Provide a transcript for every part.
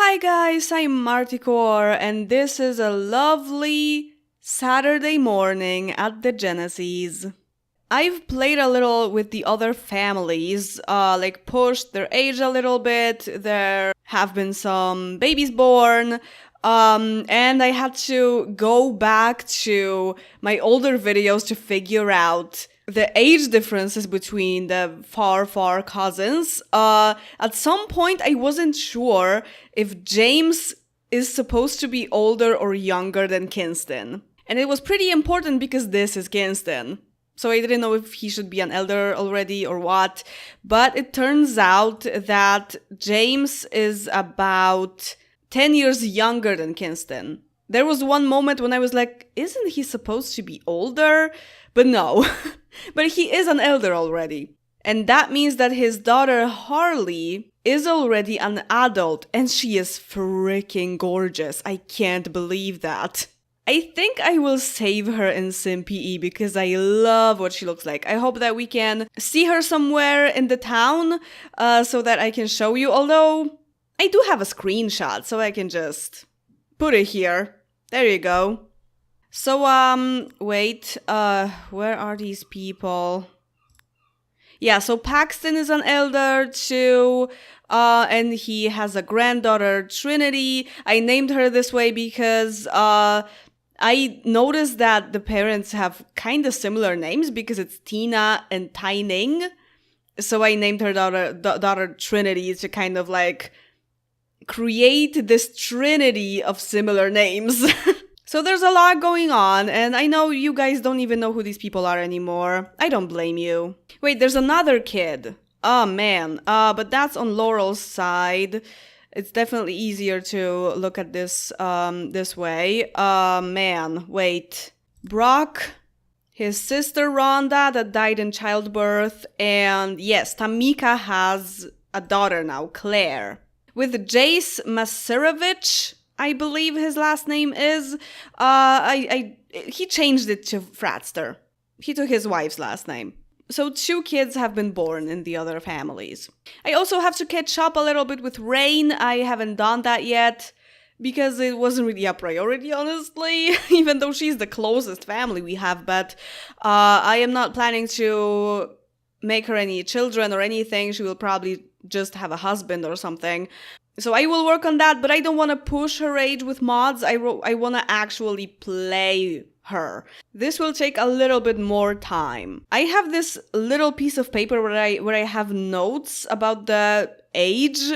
Hi guys, I'm Marticore and this is a lovely Saturday morning at the Genesees. I've played a little with the other families, pushed their age a little bit. There have been some babies born, and I had to go back to my older videos to figure out the age differences between the far cousins. At some point, I wasn't sure if James is supposed to be older or younger than Kinston. And it was pretty important because this is Kinston. So I didn't know if he should be an elder already or what. But it turns out that James is about 10 years younger than Kinston. There was one moment when I was like, isn't he supposed to be older? But no. But he is an elder already. And that means that his daughter Harley is already an adult and she is freaking gorgeous. I can't believe that. I think I will save her in SimPE because I love what she looks like. I hope that we can see her somewhere in the town so that I can show you. Although I do have a screenshot, so I can just put it here. There you go. So, wait, where are these people? Yeah, so Paxton is an elder too, and he has a granddaughter, Trinity. I named her this way because, I noticed that the parents have kind of similar names because it's Tina and Tyning. So I named her daughter Trinity to kind of like create this trinity of similar names. So there's a lot going on, and I know you guys don't even know who these people are anymore. I don't blame you. Wait, there's another kid. Oh man, but that's on Laurel's side. It's definitely easier to look at this this way. Man, wait. Brock, his sister Rhonda that died in childbirth, and yes, Tamika has a daughter now, Claire. With Jace Masirovich, I believe his last name is. He changed it to Fratster. He took his wife's last name. So 2 kids have been born in the other families. I also have to catch up a little bit with Rain. I haven't done that yet because it wasn't really a priority, honestly, even though she's the closest family we have. But I am not planning to make her any children or anything. She will probably just have a husband or something. So I will work on that, but I don't want to push her age with mods. I want to actually play her. This will take a little bit more time. I have this little piece of paper where I have notes about the age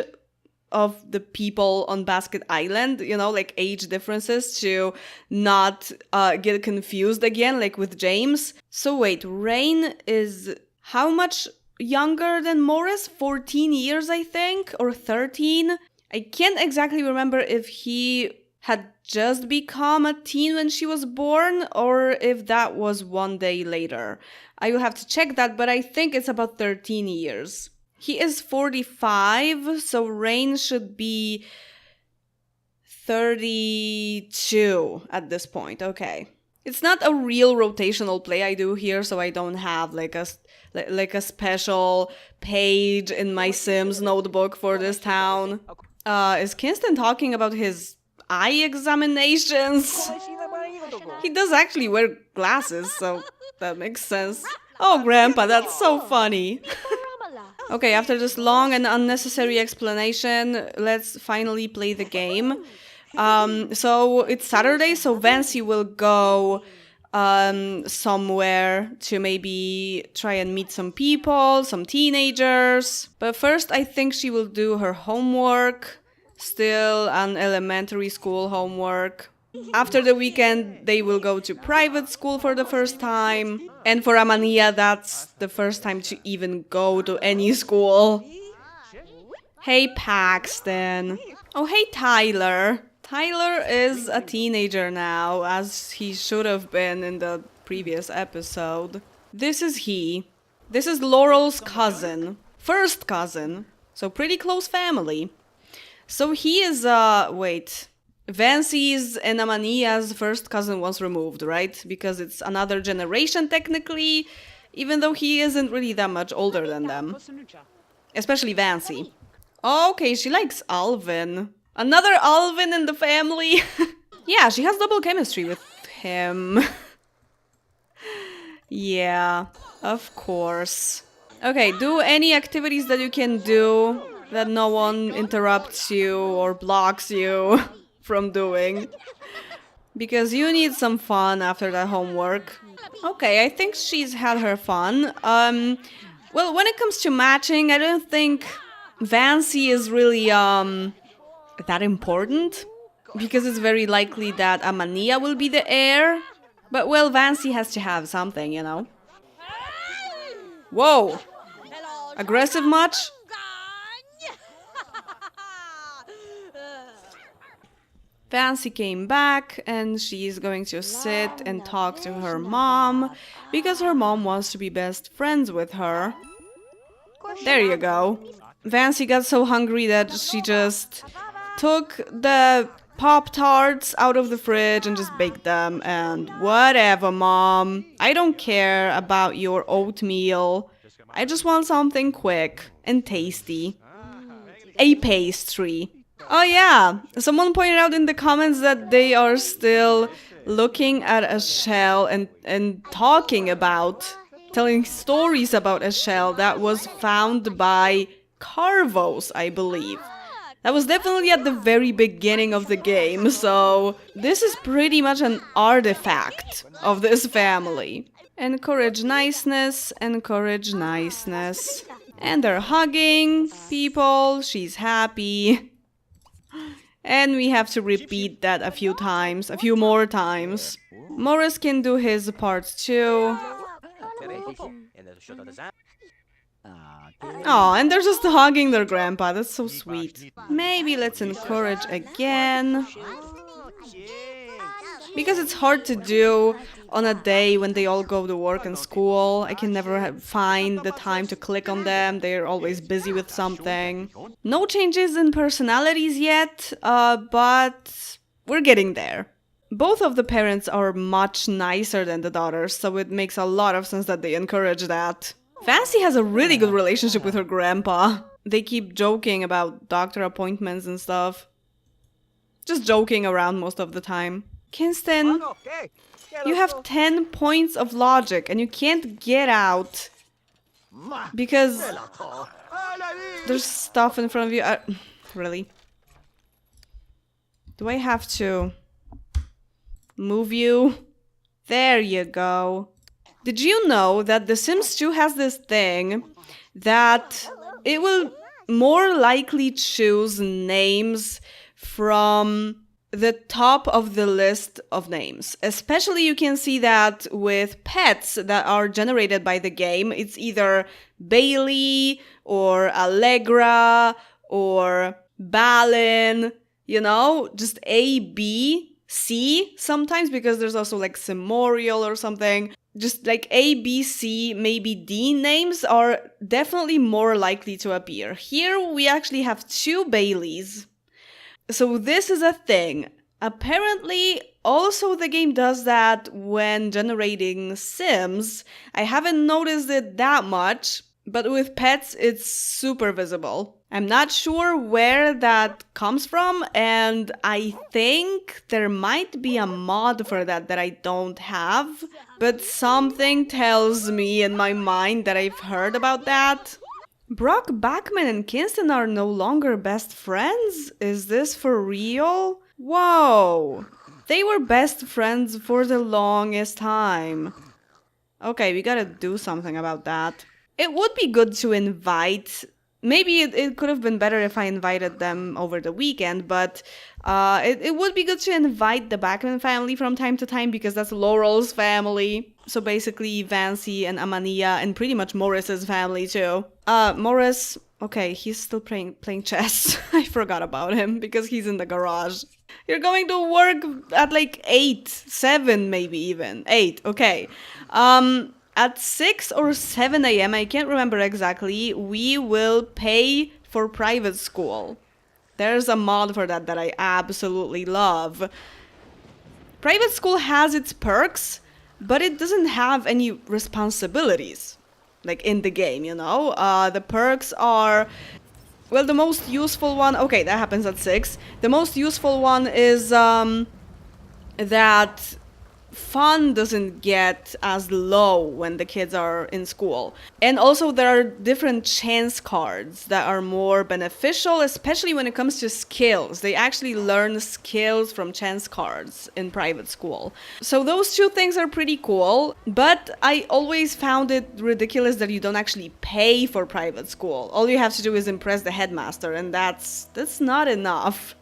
of the people on Basket Island, you know, like age differences to not get confused again, like with James. So wait, Rain is how much younger than Morris? 14 years, I think, or 13. I can't exactly remember if he had just become a teen when she was born or if that was one day later. I will have to check that, but I think it's about 13 years. He is 45, so Rain should be 32 at this point. Okay. It's not a real rotational play I do here, so I don't have like a special page in my Sims notebook for this town. Is Kinston talking about his eye examinations? He does actually wear glasses, so that makes sense. Oh, Grandpa, that's so funny. Okay, after this long and unnecessary explanation, let's finally play the game. So it's Saturday, so Vancy will go somewhere to maybe try and meet some people, some teenagers. But first, I think she will do her homework. Still an elementary school homework. After the weekend, they will go to private school for the first time. And for Amania, that's the first time to even go to any school. Hey, Paxton. Oh, hey, Tyler. Tyler is a teenager now, as he should have been in the previous episode. This is he. This is Laurel's cousin. First cousin. So pretty close family. So he is, wait. Vancy's and Amania's first cousin was removed, right? Because it's another generation technically, even though he isn't really that much older than them. Especially Vancy. Okay, she likes Alvin. Another Alvin in the family. Yeah, she has double chemistry with him. Yeah, of course. Okay, do any activities that you can do that no one interrupts you or blocks you from doing. Because you need some fun after that homework. Okay, I think she's had her fun. Well, when it comes to matching, I don't think Vancy is really, that important. Because it's very likely that Amania will be the heir. But, well, Vancy has to have something, you know? Whoa! Aggressive much? Fancy came back and she's going to sit and talk to her mom because her mom wants to be best friends with her. There you go. Fancy got so hungry that she just took the Pop-Tarts out of the fridge and just baked them, and whatever, Mom. I don't care about your oatmeal. I just want something quick and tasty. A pastry. Oh yeah, someone pointed out in the comments that they are still looking at a shell and talking about, telling stories about a shell that was found by Carvos, I believe. That was definitely at the very beginning of the game, so this is pretty much an artifact of this family. Encourage niceness, encourage niceness. And they're hugging people, she's happy. And we have to repeat that a few more times. Morris can do his part too. Oh, and they're just hugging their grandpa. That's so sweet. Maybe let's encourage again. Because it's hard to do on a day when they all go to work and school. I can never find the time to click on them. They're always busy with something. No changes in personalities yet, but we're getting there. Both of the parents are much nicer than the daughters, so it makes a lot of sense that they encourage that. Fancy has a really good relationship with her grandpa. They keep joking about doctor appointments and stuff. Just joking around most of the time. Kinston, you have 10 points of logic and you can't get out because there's stuff in front of you. Really? Do I have to move you? There you go. Did you know that The Sims 2 has this thing that it will more likely choose names from the top of the list of names? Especially you can see that with pets that are generated by the game. It's either Bailey or Allegra or Balin, you know, just A, B, C sometimes, because there's also like Simorial or something. Just like A, B, C, maybe D names are definitely more likely to appear. Here we actually have 2 Baileys. So this is a thing. Apparently, also the game does that when generating Sims. I haven't noticed it that much, but with pets it's super visible. I'm not sure where that comes from, and I think there might be a mod for that I don't have, but something tells me in my mind that I've heard about that. Brock Bachman and Kinston are no longer best friends? Is this for real? Whoa! They were best friends for the longest time. Okay, we gotta do something about that. It would be good to invite... Maybe it could have been better if I invited them over the weekend, but it would be good to invite the Bachman family from time to time because that's Laurel's family. So basically Vancy and Amania and pretty much Morris's family too. Morris, okay, he's still playing chess. I forgot about him because he's in the garage. You're going to work at like 8, 7 maybe even. 8, okay. At 6 or 7 a.m., I can't remember exactly, we will pay for private school. There's a mod for that I absolutely love. Private school has its perks, but it doesn't have any responsibilities, like in the game, you know? The perks are Well, the most useful one... Okay, that happens at 6. The most useful one is that fun doesn't get as low when the kids are in school. And also there are different chance cards that are more beneficial, especially when it comes to skills. They actually learn skills from chance cards in private school. So those two things are pretty cool, but I always found it ridiculous that you don't actually pay for private school. All you have to do is impress the headmaster, and that's not enough.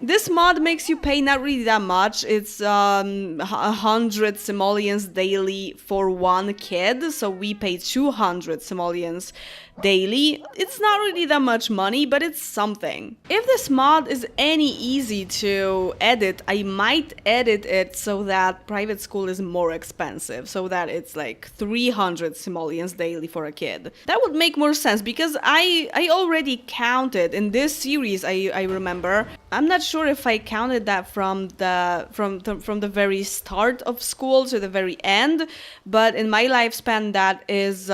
This mod makes you pay not really that much. It's 100 simoleons daily for one kid, so we pay 200 simoleons daily. It's not really that much money, but it's something. If this mod is any easy to edit, I might edit it so that private school is more expensive, so that it's like 300 simoleons daily for a kid. That would make more sense, because I already counted in this series. I remember. I'm not sure if I counted that from the very start of school to the very end, but in my lifespan that is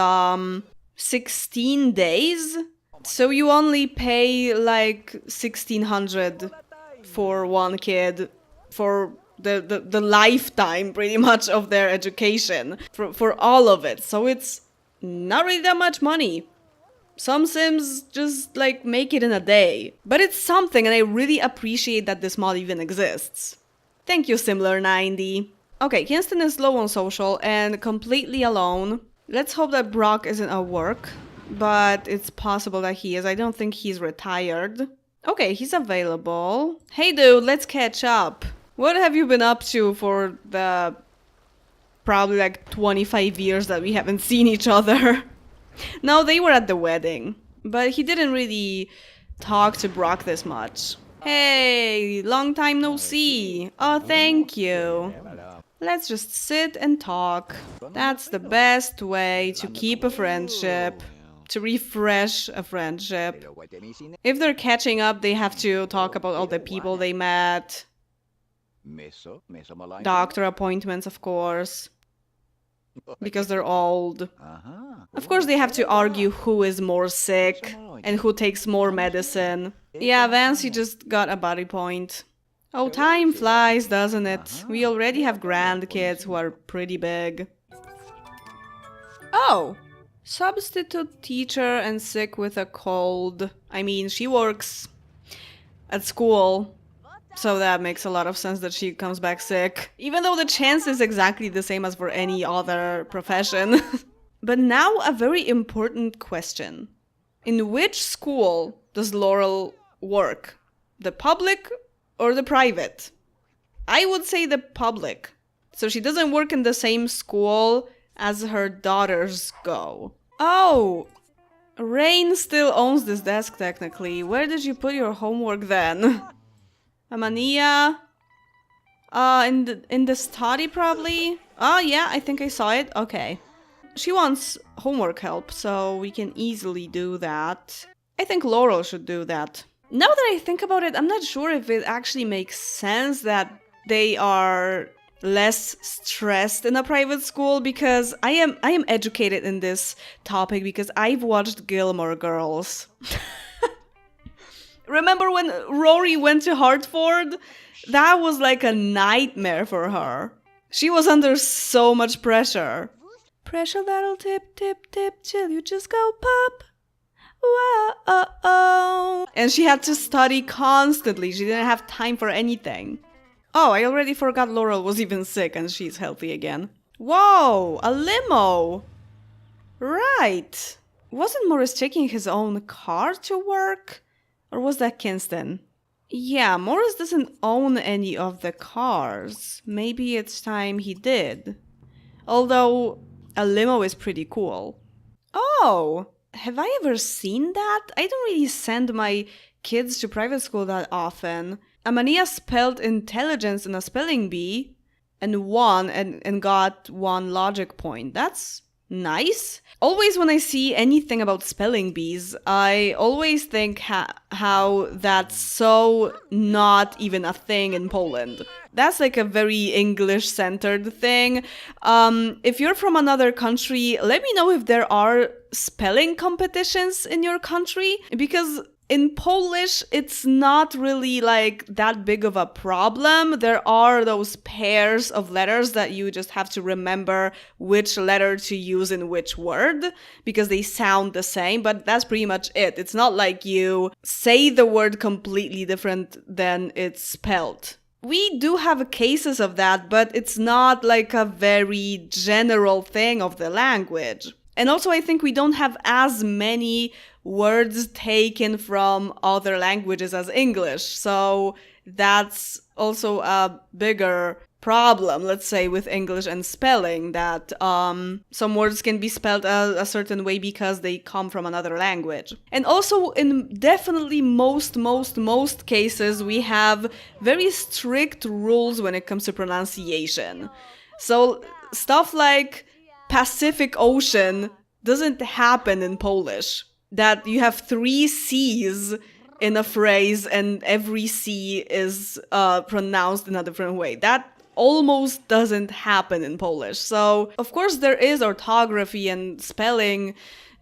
16 days. So you only pay like 1,600 for one kid for the lifetime pretty much of their education, for all of it. So it's not really that much money. Some Sims just like make it in a day. But it's something, and I really appreciate that this mod even exists. Thank you, Simler90. Okay, Kinston is low on social and completely alone. Let's hope that Brock isn't at work, but it's possible that he is. I don't think he's retired. Okay, he's available. Hey dude, let's catch up. What have you been up to for the probably like 25 years that we haven't seen each other? No, they were at the wedding, but he didn't really talk to Brock this much. Hey, long time no see. Oh, thank you. Let's just sit and talk. That's the best way to keep a friendship, to refresh a friendship. If they're catching up, they have to talk about all the people they met. Doctor appointments, of course. Because they're old. Of course they have to argue who is more sick and who takes more medicine. Yeah, Vance, he just got a body point. Oh, time flies, doesn't it? We already have grandkids who are pretty big. Oh! Substitute teacher and sick with a cold. I mean, she works at school. So that makes a lot of sense that she comes back sick. Even though the chance is exactly the same as for any other profession. But now a very important question. In which school does Laurel work? The public or the private? I would say the public. So she doesn't work in the same school as her daughters go. Oh! Rain still owns this desk technically. Where did you put your homework then? Amania? In the study probably? Oh yeah, I think I saw it. Okay. She wants homework help, so we can easily do that. I think Laurel should do that. Now that I think about it, I'm not sure if it actually makes sense that they are less stressed in a private school, because I am educated in this topic because I've watched Gilmore Girls. Remember when Rory went to Hartford? That was like a nightmare for her. She was under so much pressure. Pressure that'll tip, tip, tip, till you just go pop. Whoa. And she had to study constantly. She didn't have time for anything. Oh, I already forgot Laurel was even sick and she's healthy again. Whoa, a limo. Right. Wasn't Morris taking his own car to work? Or was that Kinston? Yeah, Morris doesn't own any of the cars. Maybe it's time he did. Although, a limo is pretty cool. Oh, have I ever seen that? I don't really send my kids to private school that often. Amania spelled intelligence in a spelling bee and won and got 1 logic point. That's nice. Always when I see anything about spelling bees, I always think how that's so not even a thing in Poland. That's like a very English-centered thing. If you're from another country, let me know if there are spelling competitions in your country, because in Polish, it's not really like that big of a problem. There are those pairs of letters that you just have to remember which letter to use in which word because they sound the same, but that's pretty much it. It's not like you say the word completely different than it's spelled. We do have cases of that, but it's not like a very general thing of the language. And also, I think we don't have as many words taken from other languages as English. So that's also a bigger problem, let's say, with English and spelling, that some words can be spelled a certain way because they come from another language. And also, in definitely most cases, we have very strict rules when it comes to pronunciation. So stuff like Pacific Ocean doesn't happen in Polish. That you have 3 C's in a phrase and every C is pronounced in a different way. That almost doesn't happen in Polish. So, of course, there is orthography and spelling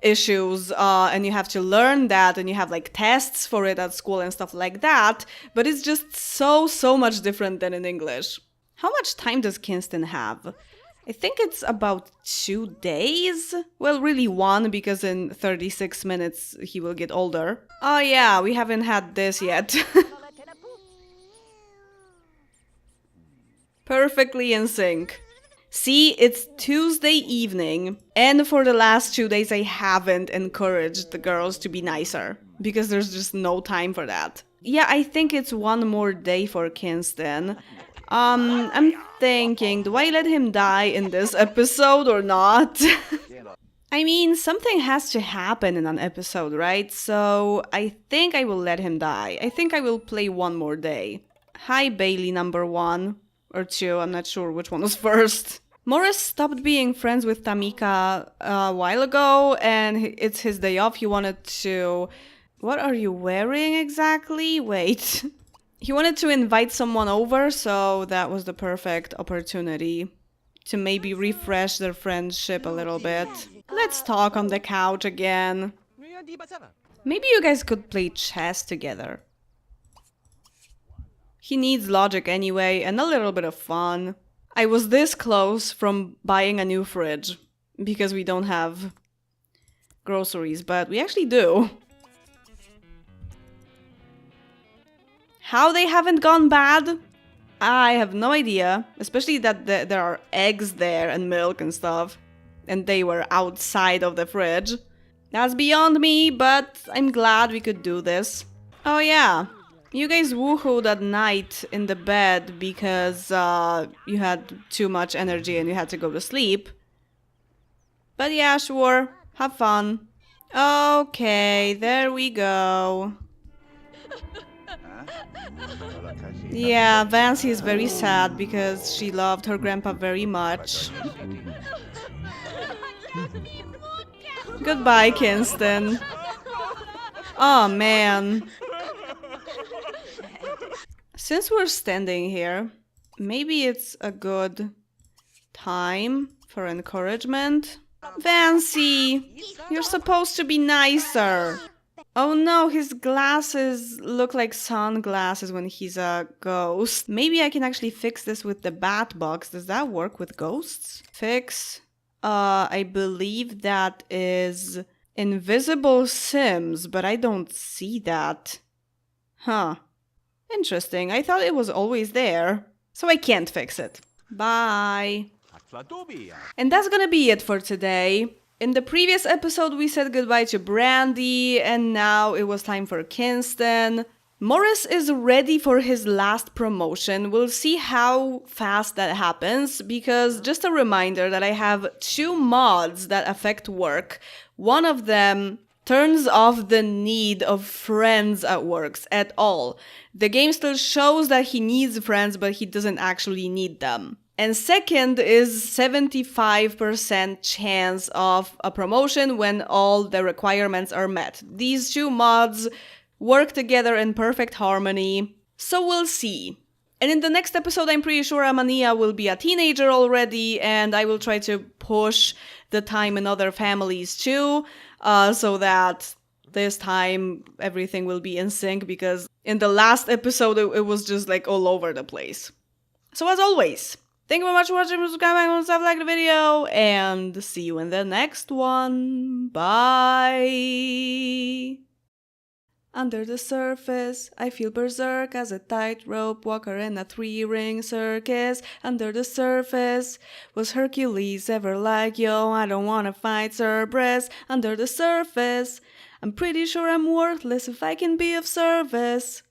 issues, and you have to learn that, and you have like tests for it at school and stuff like that, but it's just so much different than in English. How much time does Kinston have? I think it's about 2 days. Well, really 1, because in 36 minutes he will get older. Oh yeah, we haven't had this yet. Perfectly in sync. See, it's Tuesday evening, and for the last 2 days I haven't encouraged the girls to be nicer, because there's just no time for that. Yeah, I think it's 1 more day for Kinston. I'm thinking, do I let him die in this episode or not? I mean, something has to happen in an episode, right? So I think I will let him die. I think I will play 1 more day. Hi, Bailey number 1 or 2, I'm not sure which one was first. Morris stopped being friends with Tamika a while ago, and it's his day off. He wanted to... What are you wearing exactly? Wait... He wanted to invite someone over, so that was the perfect opportunity to maybe refresh their friendship a little bit. Let's talk on the couch again. Maybe you guys could play chess together. He needs logic anyway, and a little bit of fun. I was this close from buying a new fridge, because we don't have groceries, but we actually do. How they haven't gone bad? I have no idea. Especially that there are eggs there and milk and stuff. And they were outside of the fridge. That's beyond me, but I'm glad we could do this. Oh yeah, you guys woohooed at night in the bed because you had too much energy and you had to go to sleep. But yeah, sure, have fun. Okay, there we go. Yeah, Vancy is very sad because she loved her grandpa very much. Goodbye, Kinston. Oh man. Since we're standing here, maybe it's a good time for encouragement. Vancy, you're supposed to be nicer. Oh no, his glasses look like sunglasses when he's a ghost. Maybe I can actually fix this with the bat box. Does that work with ghosts? Fix. I believe that is invisible Sims, but I don't see that. Huh. Interesting. I thought it was always there. So I can't fix it. Bye. And that's gonna be it for today. In the previous episode, we said goodbye to Brandy, and now it was time for Kinston. Morris is ready for his last promotion. We'll see how fast that happens, because just a reminder that I have 2 mods that affect work. One of them turns off the need of friends at works at all. The game still shows that he needs friends, but he doesn't actually need them. And second is 75% chance of a promotion when all the requirements are met. These two mods work together in perfect harmony, so we'll see. And in the next episode, I'm pretty sure Amania will be a teenager already, and I will try to push the time in other families too, so that this time everything will be in sync, because in the last episode, it was just like all over the place. So as always, thank you very much for watching, subscribe, and stuff, like the video, and see you in the next one. Bye! Under the surface, I feel berserk as a tightrope walker in a 3-ring circus. Under the surface, was Hercules ever like, yo, I don't wanna fight Cerberus. Under the surface, I'm pretty sure I'm worthless if I can be of service.